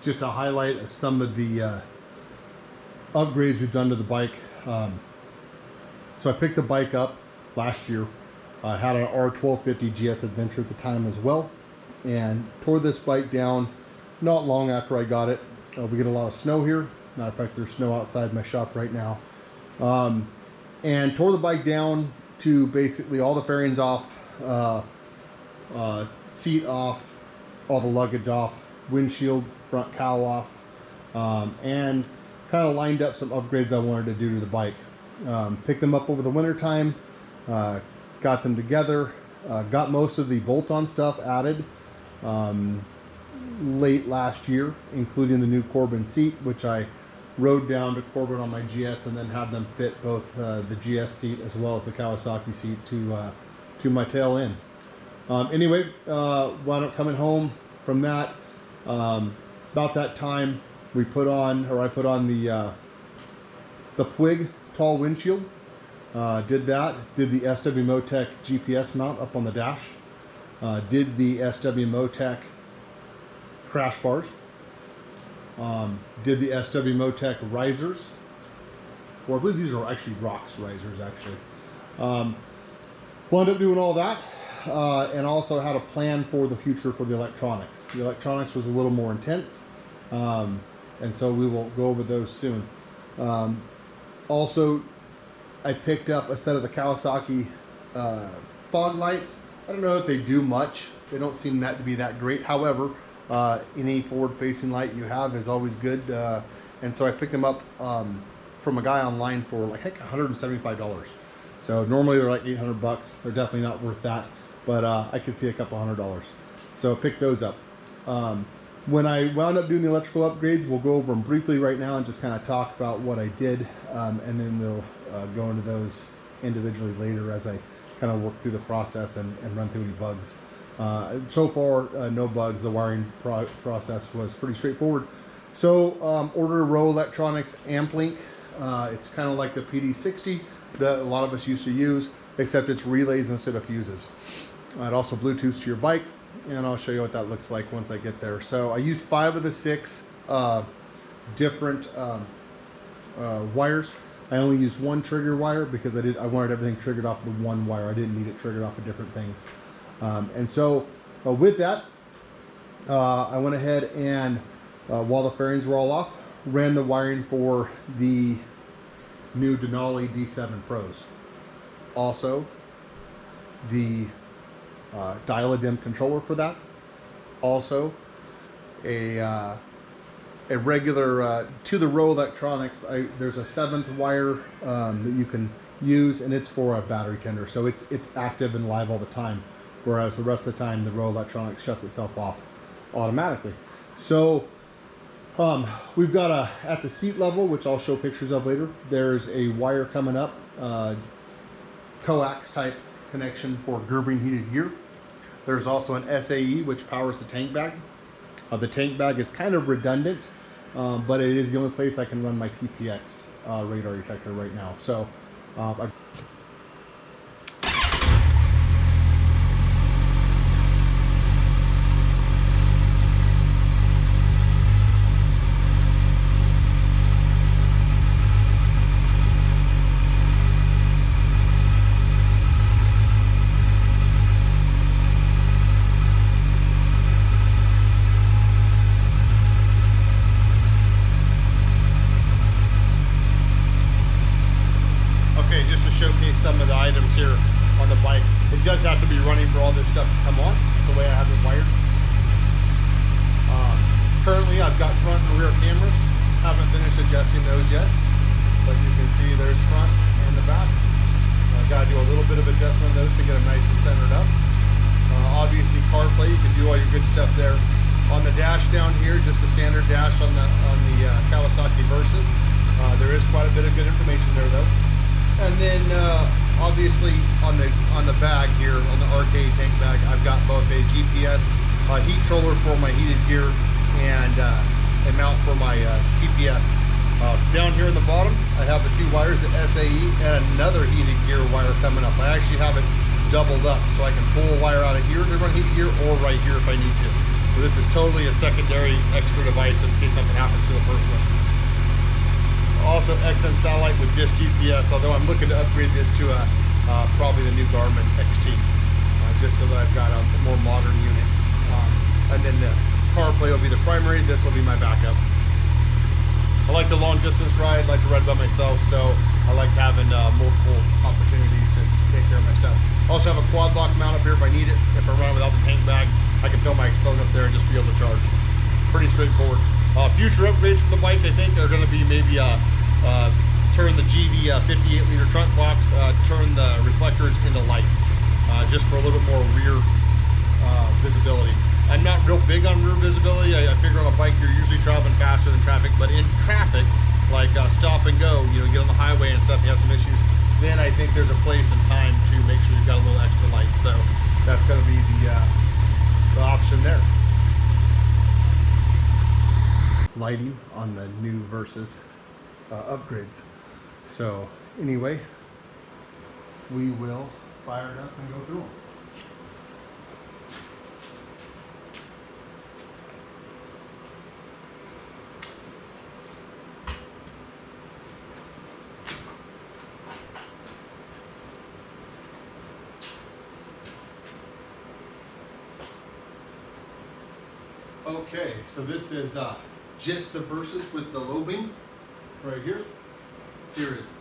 just a highlight of some of the upgrades we've done to the bike. So I picked the bike up last year. I had an R1250 GS Adventure at the time as well, and tore this bike down not long after I got it. We get a lot of snow here. Matter of fact, there's snow outside my shop right now. And tore the bike down to basically all the fairings off, seat off, all the luggage off, windshield, front cowl off, and kind of lined up some upgrades I wanted to do to the bike. Picked them up over the winter time, got them together, got most of the bolt-on stuff added late last year, including the new Corbin seat, which I rode down to Corbin on my GS and then had them fit both the GS seat as well as the Kawasaki seat to my tail end. Anyway, wound up coming home from that. About that time, I put on the Puig tall windshield. Did that. Did the SWmotech GPS mount up on the dash. Did the SWmotech Crashbars. Did the SWmotech risers, or I believe these are actually rocks risers actually. Wound up doing all that, and also had a plan for the future for the electronics. The electronics was a little more intense, and so we will go over those soon. Also, I picked up a set of the Kawasaki Fog Lights. I don't know if they do much. They don't seem to be that great. However, any forward-facing light you have is always good, and so I picked them up from a guy online for like heck $175. So normally they're like 800 bucks. They're definitely not worth that, but I could see a couple $100. So pick those up. When I wound up doing the electrical upgrades, we'll go over them briefly right now and just kind of talk about what I did, and then we'll go into those individually later as I kind of work through the process and run through any bugs. So far, no bugs. The wiring process was pretty straightforward. So ordered a Rowe Electronics amp link. It's kind of like the PD60 that a lot of us used to use, except it's relays instead of fuses. It also Bluetooths to your bike, and I'll show you what that looks like once I get there. So I used 5 of the 6 different wires. I only used 1 trigger wire because I wanted everything triggered off the 1 wire. I didn't need it triggered off of different things. And so with that, I went ahead and while the fairings were all off, ran the wiring for the new Denali D7Pros. Also, the dial-a-dim controller for that. Also, a regular to the Rowe Electronics. There's a 7th wire that you can use, and it's for a battery tender, so it's active and live all the time. Whereas the rest of the time, the Rowe Electronics shuts itself off automatically. So we've got at the seat level, which I'll show pictures of later, there's a wire coming up, coax type connection for Gerbing heated gear. There's also an SAE, which powers the tank bag. The tank bag is kind of redundant, but it is the only place I can run my TPX radar detector right now. So some of the items here on the bike. It does have to be running for all this stuff to come on. That's the way I have it wired. Currently I've got front and rear cameras. Haven't finished adjusting those yet, but you can see there's front and the back. I've got to do a little bit of adjustment of those to get them nice and centered up. Obviously CarPlay, you can do all your good stuff there. On the dash down here, just a standard dash on the Kawasaki Versys. There is quite a bit of good information there though. And then obviously on the bag here, on the arcade tank bag, I've got both a GPS heat controller for my heated gear and a mount for my TPS. Down here in the bottom, I have the 2 wires, the SAE and another heated gear wire coming up. I actually have it doubled up, so I can pull a wire out of here to run heated gear or right here if I need to. So this is totally a secondary extra device in case something happens to the first one. Also XM satellite with disk GPS, although I'm looking to upgrade this to probably the new Garmin XT, just so that I've got a more modern unit. And then the CarPlay will be the primary, this will be my backup. I like to long distance ride, like to ride by myself, so I like having multiple opportunities to take care of my stuff. Also have a Quadlock mount up here if I need it. If I'm running without the hang bag, I can throw my phone up there and just be able to charge. Pretty straightforward. Future upgrades for the bike, I think, are going to be maybe turn the Givi 58-liter trunk box, turn the reflectors into lights, just for a little bit more rear visibility. I'm not real big on rear visibility. I figure on a bike you're usually traveling faster than traffic, but in traffic, like stop and go, you know, get on the highway and stuff, you have some issues, then I think there's a place and time to make sure you've got a little extra light. So that's going to be the option there. Lighting on the new Versys upgrades. So anyway, we will fire it up and go through them. Okay, so this is just the Versys with the low beam right here. Here is